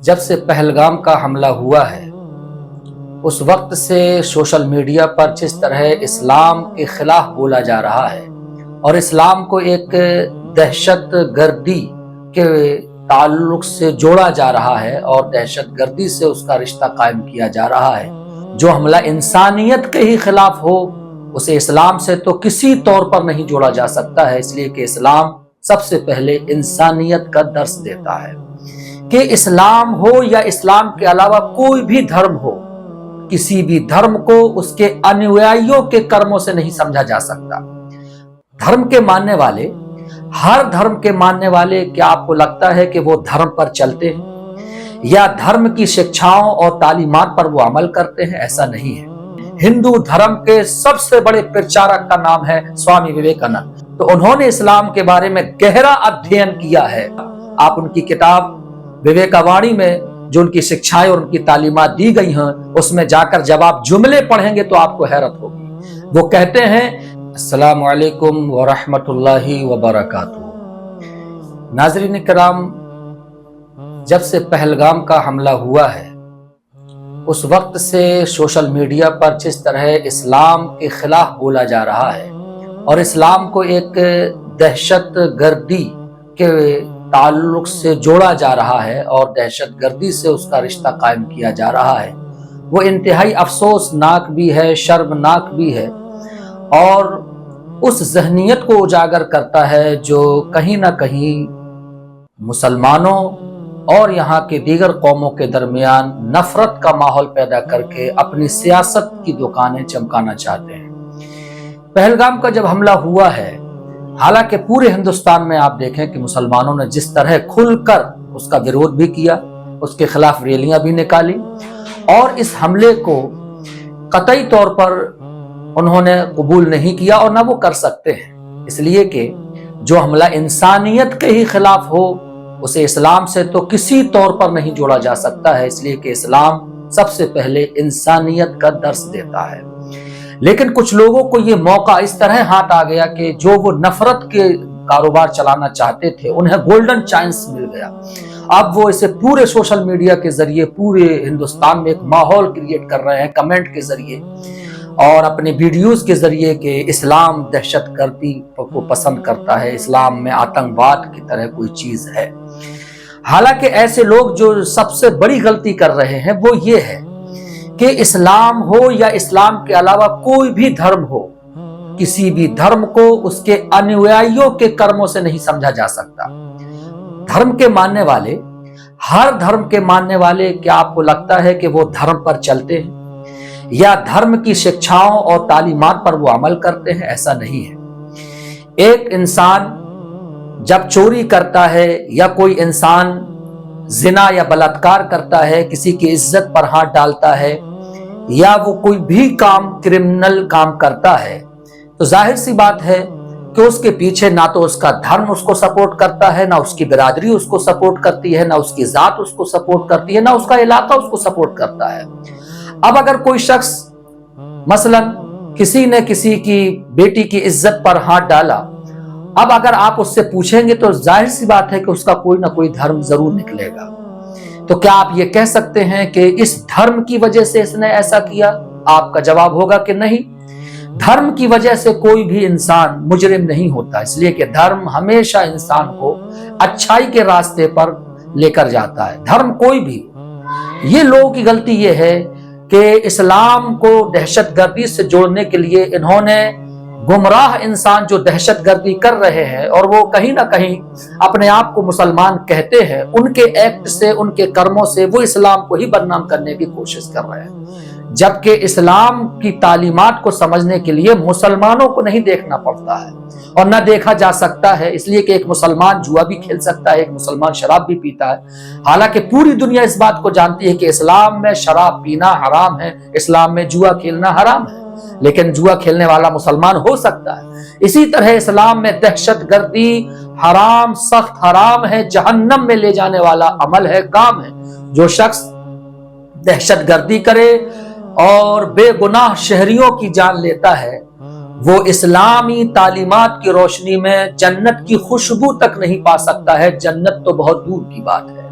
جب سے پہلگام کا حملہ ہوا ہے اس وقت سے سوشل میڈیا پر جس طرح اسلام کے خلاف بولا جا رہا ہے اور اسلام کو ایک دہشت گردی کے تعلق سے جوڑا جا رہا ہے اور دہشت گردی سے اس کا رشتہ قائم کیا جا رہا ہے، جو حملہ انسانیت کے ہی خلاف ہو اسے اسلام سے تو کسی طور پر نہیں جوڑا جا سکتا ہے، اس لیے کہ اسلام سب سے پہلے انسانیت کا درس دیتا ہے کہ اسلام ہو یا اسلام کے علاوہ کوئی بھی دھرم ہو، کسی بھی دھرم کو اس کے انویائیوں کے کرموں سے نہیں سمجھا جا سکتا۔ دھرم کے ماننے والے، ہر دھرم کے ماننے والے، کیا آپ کو لگتا ہے کہ وہ دھرم پر چلتے ہیں یا دھرم کی شکشاؤں اور تعلیمات پر وہ عمل کرتے ہیں؟ ایسا نہیں ہے۔ ہندو دھرم کے سب سے بڑے پرچارک کا نام ہے سوامی وویکانند، تو انہوں نے اسلام کے بارے میں گہرا ادھین کیا ہے۔ آپ ان کی کتاب وویکوانی میں جو ان کی شکشائیں اور ان کی تعلیمات دی گئی ہیں، اس میں جا کر جب آپ جملے پڑھیں گے تو آپ کو حیرت ہوگی۔ وہ کہتے ہیں السلام علیکم ورحمۃ اللہ وبرکاتہ۔ ناظرین کرام، جب سے پہلگام کا حملہ ہوا ہے اس وقت سے سوشل میڈیا پر جس طرح اسلام کے خلاف بولا جا رہا ہے اور اسلام کو ایک دہشت گردی کے تعلق سے جوڑا جا رہا ہے اور دہشت گردی سے اس کا رشتہ قائم کیا جا رہا ہے، وہ انتہائی افسوسناک بھی ہے، شرمناک بھی ہے، اور اس ذہنیت کو اجاگر کرتا ہے جو کہیں نہ کہیں مسلمانوں اور یہاں کے دیگر قوموں کے درمیان نفرت کا ماحول پیدا کر کے اپنی سیاست کی دکانیں چمکانا چاہتے ہیں۔ پہلگام کا جب حملہ ہوا ہے، حالانکہ پورے ہندوستان میں آپ دیکھیں کہ مسلمانوں نے جس طرح کھل کر اس کا وروଧ بھی کیا، اس کے خلاف ریلیاں بھی نکالی، اور اس حملے کو قطعی طور پر انہوں نے قبول نہیں کیا اور نہ وہ کر سکتے ہیں، اس لیے کہ جو حملہ انسانیت کے ہی خلاف ہو اسے اسلام سے تو کسی طور پر نہیں جوڑا جا سکتا ہے، اس لیے کہ اسلام سب سے پہلے انسانیت کا درس دیتا ہے۔ لیکن کچھ لوگوں کو یہ موقع اس طرح ہاتھ آ گیا کہ جو وہ نفرت کے کاروبار چلانا چاہتے تھے انہیں گولڈن چانس مل گیا۔ اب وہ اسے پورے سوشل میڈیا کے ذریعے پورے ہندوستان میں ایک ماحول کریٹ کر رہے ہیں، کمنٹ کے ذریعے اور اپنے ویڈیوز کے ذریعے کہ اسلام دہشت گردی کو پسند کرتا ہے، اسلام میں آتنکواد کی طرح کوئی چیز ہے۔ حالانکہ ایسے لوگ جو سب سے بڑی غلطی کر رہے ہیں وہ یہ ہے کہ اسلام ہو یا اسلام کے علاوہ کوئی بھی دھرم ہو، کسی بھی دھرم کو اس کے انویائیوں کے کرموں سے نہیں سمجھا جا سکتا۔ دھرم کے ماننے والے، ہر دھرم کے ماننے والے، کیا آپ کو لگتا ہے کہ وہ دھرم پر چلتے ہیں یا دھرم کی شکشاؤں اور تعلیمات پر وہ عمل کرتے ہیں؟ ایسا نہیں ہے۔ ایک انسان جب چوری کرتا ہے یا کوئی انسان زنا یا بلاತ್کار کرتا ہے، کسی کی عزت پر ہاتھ ڈالتا ہے یا وہ کوئی بھی کام کرمنل کام کرتا ہے، تو ظاہر سی بات ہے کہ اس کے پیچھے نہ تو اس کا دھرم اس کو سپورٹ کرتا ہے، نہ اس کی برادری اس کو سپورٹ کرتی ہے، نہ اس کی ذات اس کو سپورٹ کرتی ہے، نہ اس کا علاقہ اس کو سپورٹ کرتا ہے۔ اب اگر کوئی شخص مثلا کسی نے کسی کی بیٹی کی عزت پر ہاتھ ڈالا، اب اگر آپ اس سے پوچھیں گے تو ظاہر سی بات ہے کہ اس کا کوئی نہ کوئی دھرم ضرور نکلے گا۔ تو کیا آپ یہ کہہ سکتے ہیں کہ اس دھرم کی وجہ سے اس نے ایسا کیا؟ آپ کا جواب ہوگا کہ نہیں، دھرم کی وجہ سے کوئی بھی انسان مجرم نہیں ہوتا، اس لیے کہ دھرم ہمیشہ انسان کو اچھائی کے راستے پر لے کر جاتا ہے۔ دھرم کوئی بھی، یہ لوگوں کی غلطی یہ ہے کہ اسلام کو دہشت گردی سے جوڑنے کے لیے انہوں نے گمراہ انسان جو دہشت گردی کر رہے ہیں اور وہ کہیں نہ کہیں اپنے آپ کو مسلمان کہتے ہیں، ان کے ایکٹ سے، ان کے کرموں سے وہ اسلام کو ہی بدنام کرنے کی کوشش کر رہے ہیں، جبکہ اسلام کی تعلیمات کو سمجھنے کے لیے مسلمانوں کو نہیں دیکھنا پڑتا ہے اور نہ دیکھا جا سکتا ہے، اس لیے کہ ایک مسلمان جوا بھی کھیل سکتا ہے، ایک مسلمان شراب بھی پیتا ہے، حالانکہ پوری دنیا اس بات کو جانتی ہے کہ اسلام میں شراب پینا حرام ہے، اسلام میں جوا کھیلنا حرام ہے، لیکن جوا کھیلنے والا مسلمان ہو سکتا ہے۔ اسی طرح اسلام میں دہشت گردی حرام، سخت حرام ہے، جہنم میں لے جانے والا عمل ہے، کام ہے۔ جو شخص دہشت گردی کرے اور بے گناہ شہریوں کی جان لیتا ہے، وہ اسلامی تعلیمات کی روشنی میں جنت کی خوشبو تک نہیں پا سکتا ہے، جنت تو بہت دور کی بات ہے۔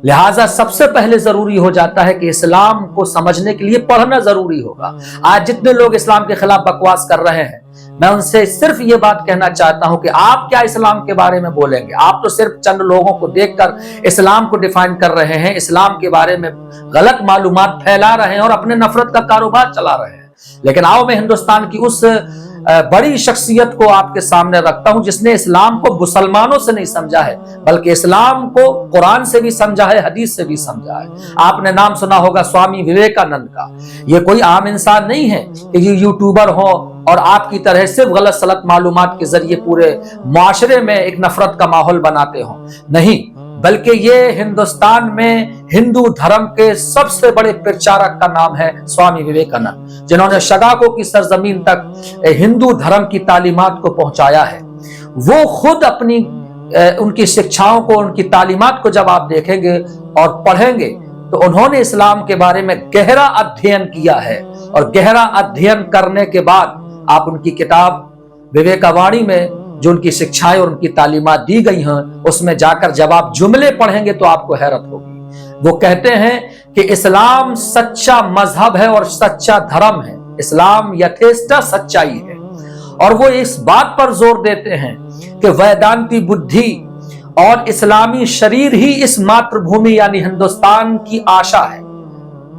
लिहाजा सबसे पहले जरूरी हो जाता है कि इस्लाम को समझने के लिए पढ़ना जरूरी होगा। आज जितने लोग इस्लाम के खिलाफ बकवास कर रहे हैं, मैं उनसे सिर्फ ये बात कहना चाहता हूं कि आप क्या इस्लाम के बारे में बोलेंगे? आप तो सिर्फ चंद लोगों को देखकर इस्लाम को डिफाइन कर रहे हैं, इस्लाम के बारे में गलत मालूमात फैला रहे हैं और अपने नफरत का कारोबार चला रहे हैं। लेकिन आओ मैं हिंदुस्तान की उस बड़ी शख्सियत को आपके सामने रखता हूं जिसने इस्लाम को मुसलमानों से नहीं समझा है, बल्कि इस्लाम को कुरान से भी समझा है, हदीस से भी समझा है। आपने नाम सुना होगा स्वामी विवेकानंद का। ये कोई आम इंसान नहीं है कि ये यूट्यूबर हो और आपकी तरह सिर्फ गलत सलत मालूमात के जरिए पूरे मुआशरे में एक नफरत का माहौल बनाते हो, नहीं, बल्कि ये हिंदुस्तान में हिंदू धर्म के सबसे बड़े प्रचारक का नाम है स्वामी विवेकानंद, जिन्होंने शगाकों की सरजमीन तक हिंदू धर्म की तालीमात को पहुंचाया है। वो खुद अपनी उनकी शिक्षाओं को, उनकी तालीमात को जब आप देखेंगे और पढ़ेंगे तो उन्होंने इस्लाम के बारे में गहरा अध्ययन किया है, और गहरा अध्ययन करने के बाद आप उनकी किताब विवेकवाणी में जो उनकी शिक्षाएं और उनकी तालीमात दी गई हैं, उसमें जाकर जब आप जुमले पढ़ेंगे तो आपको हैरत होगी। वो कहते हैं कि इस्लाम सच्चा मजहब है और सच्चा धर्म है, इस्लाम यथेष्ट सच्चाई है। और वो इस बात पर जोर देते हैं कि वेदांती बुद्धि और इस्लामी शरीर ही इस मातृभूमि यानी हिंदुस्तान की आशा है।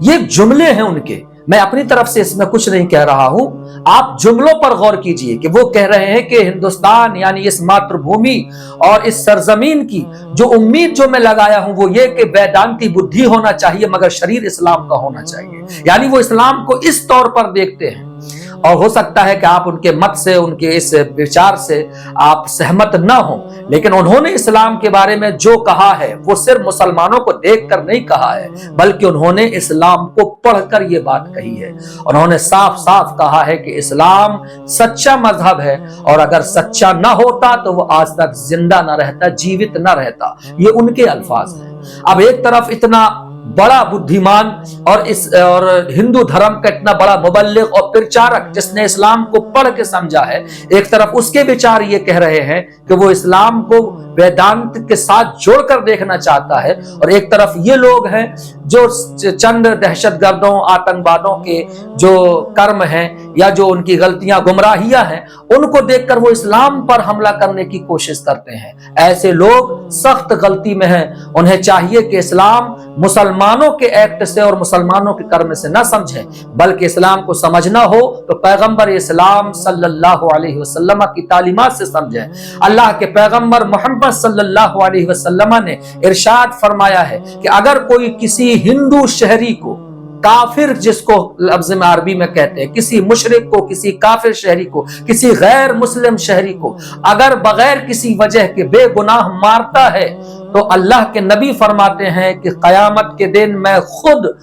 ये जुमले हैं उनके, मैं अपनी तरफ से इसमें कुछ नहीं कह रहा हूं। आप जुमलों पर गौर कीजिए कि वो कह रहे हैं कि हिंदुस्तान यानी इस मातृभूमि और इस सरजमीन की जो उम्मीद जो मैं लगाया हूं वो ये कि वेदांती बुद्धि होना चाहिए मगर शरीर इस्लाम का होना चाहिए। यानी वो इस्लाम को इस तौर पर देखते हैं। और हो सकता है कि आप उनके मत से, उनके इस विचार से आप सहमत न हो, लेकिन उन्होंने इस्लाम के बारे में जो कहा है वो सिर्फ मुसलमानों को देखकर नहीं कहा है, बल्कि उन्होंने इस्लाम को पढ़कर ये बात कही है। उन्होंने साफ साफ कहा है कि इस्लाम सच्चा मजहब है और अगर सच्चा न होता तो वो आज तक जिंदा न रहता, जीवित न रहता। ये उनके अल्फाज हैं। अब एक तरफ इतना बड़ा बुद्धिमान और हिंदू धर्म का इतना बड़ा मुबल्लिग और प्रचारक जिसने इस्लाम को पढ़ के समझा है, एक तरफ उसके विचार ये कह रहे हैं कि वो इस्लाम को वेदांत के साथ जोड़कर देखना चाहता है, और एक तरफ ये लोग हैं जो चंद दहशतगर्दों, आतंकवादों के जो कर्म हैं या जो उनकी गलतियां, गुमराहियां हैं, उनको देखकर वो इस्लाम पर हमला करने की कोशिश करते हैं। ऐसे लोग सख्त गलती में हैं। उन्हें चाहिए कि इस्लाम मुसलमानों के एक्ट से और मुसलमानों के कर्म से न समझें, बल्कि इस्लाम को समझना हो तो पैगंबर इस्लाम सल्लल्लाहु अलैहि वसल्लम की तालीमात से समझें। अल्लाह के पैगंबर मोहम्मद सल्लल्लाहु अलैहि वसल्लम ने इरशाद फरमाया है कि अगर कोई किसी हिंदू शहरी को, काफिर जिसको लफ्ज़ में अरबी में कहते हैं, किसी मुशरिक को, किसी काफिर शहरी को, किसी गैर मुस्लिम शहरी को अगर बगैर किसी वजह के बेगुनाह मारता है तो अल्लाह के नबी फरमाते हैं कि कयामत के दिन मैं खुद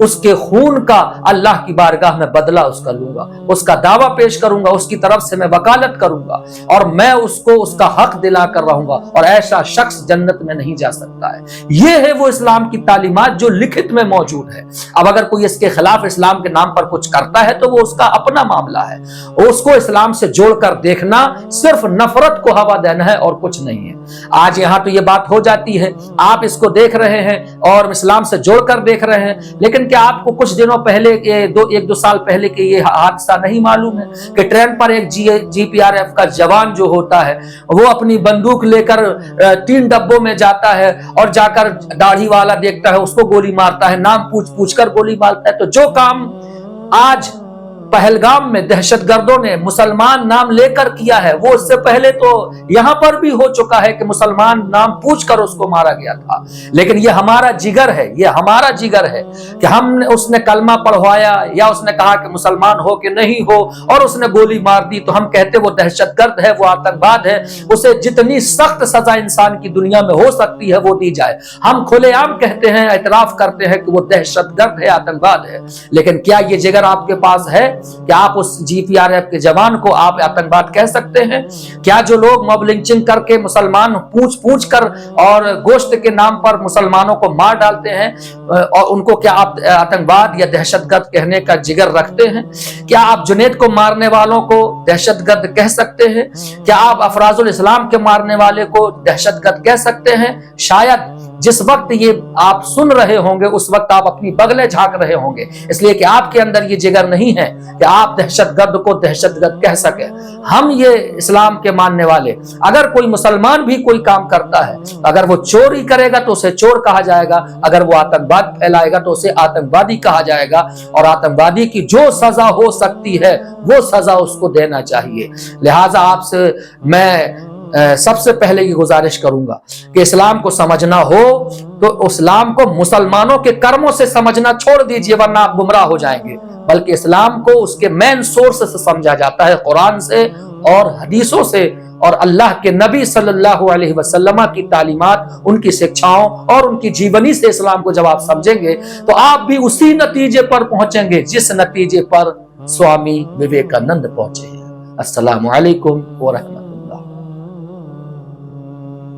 उसके खून का अल्लाह की बारगाह में बदला उसका लूंगा, उसका दावा पेश करूंगा, उसकी तरफ से मैं वकालत करूंगा और मैं उसको उसका हक दिला कर रहूंगा, और ऐसा शख्स जन्नत में नहीं जा सकता है। ये है वो इस्लाम की तालीमात जो लिखित में मौजूद है। अब अगर कोई इसके खिलाफ इस्लाम के नाम पर कुछ करता है तो वो उसका अपना मामला है, उसको इस्लाम से जोड़कर देखना सिर्फ नफरत को हवा देना है और कुछ नहीं है। आज यहाँ तो ये बात हो जाती है, आप इसको देख रहे हैं और इस्लाम से जोड़कर देख रहे हैं, लेकिन क्या आपको कुछ दिनों पहले, एक दो साल पहले के ये हादसा नहीं मालूम है कि ट्रेन पर एक जीपीआरएफ का जवान जो होता है वो अपनी बंदूक लेकर 3 डब्बों में जाता है और जाकर दाढ़ी वाला देखता है उसको गोली मारता है, नाम पूछ कर गोली मारता है। तो जो काम आज पहलगाम में दहशतगर्दों ने मुसलमान नाम लेकर किया है वो उससे पहले तो यहां पर भी हो चुका है कि मुसलमान नाम पूछकर उसको मारा गया था। लेकिन ये हमारा जिगर है, ये हमारा जिगर है कि हमने, उसने कलमा पढ़वाया या उसने कहा कि मुसलमान हो कि नहीं हो और उसने गोली मार दी तो हम कहते वो दहशतगर्द है, वो आतंकवाद है, उसे जितनी सख्त सजा इंसान की दुनिया में हो सकती है वो दी जाए। हम खुलेआम कहते हैं, एतराफ करते हैं कि वो दहशतगर्द है, आतंकवाद है। लेकिन क्या ये जिगर आपके पास है क्या आप उस GPRF के जवान को आप आतंकवाद कह सकते हैं? क्या जो लोग मॉब लिंचिंग करके मुसलमान पूछ कर और गोश्त के नाम पर मुसलमानों को मार डालते हैं और उनको क्या आप आतंकवाद या दहशतगर्द कहने का जिगर रखते हैं? क्या आप जुनैद को मारने वालों को दहशतगर्द कह सकते हैं? क्या आप अफराजुल इस्लाम के मारने वाले को दहशतगर्द कह सकते हैं? शायद जिस वक्त ये आप सुन रहे होंगे उस वक्त आप अपनी बगलें झांक रहे होंगे, इसलिए कि आपके अंदर ये जिगर नहीं है कि आप दहशतगर्द को दहशतगर्द कह सके। हम ये इस्लाम के मानने वाले, अगर कोई मुसलमान भी कोई काम करता है, अगर वो चोरी करेगा तो उसे चोर कहा जाएगा, अगर वो आतंकवाद फैलाएगा तो उसे आतंकवादी कहा जाएगा, और आतंकवादी की जो सजा हो सकती है वो सजा उसको देना चाहिए। लिहाजा आपसे मैं सबसे पहले ये गुजारिश करूंगा कि इस्लाम को समझना हो तो इस्लाम को मुसलमानों के कर्मों से समझना छोड़ दीजिए, वरना आप गुमराह हो जाएंगे। बल्कि इस्लाम को उसके मेन सोर्स से समझा जाता है, कुरान से और हदीसों से, और अल्लाह के नबी सल्लल्लाहु अलैहि वसल्लम की तालीमात, उनकी शिक्षाओं और उनकी जीवनी से इस्लाम को जब आप समझेंगे तो आप भी उसी नतीजे पर पहुंचेंगे जिस नतीजे पर स्वामी विवेकानंद पहुंचे हैं। अस्सलामु अलैकुम व रहमतुल्लाह।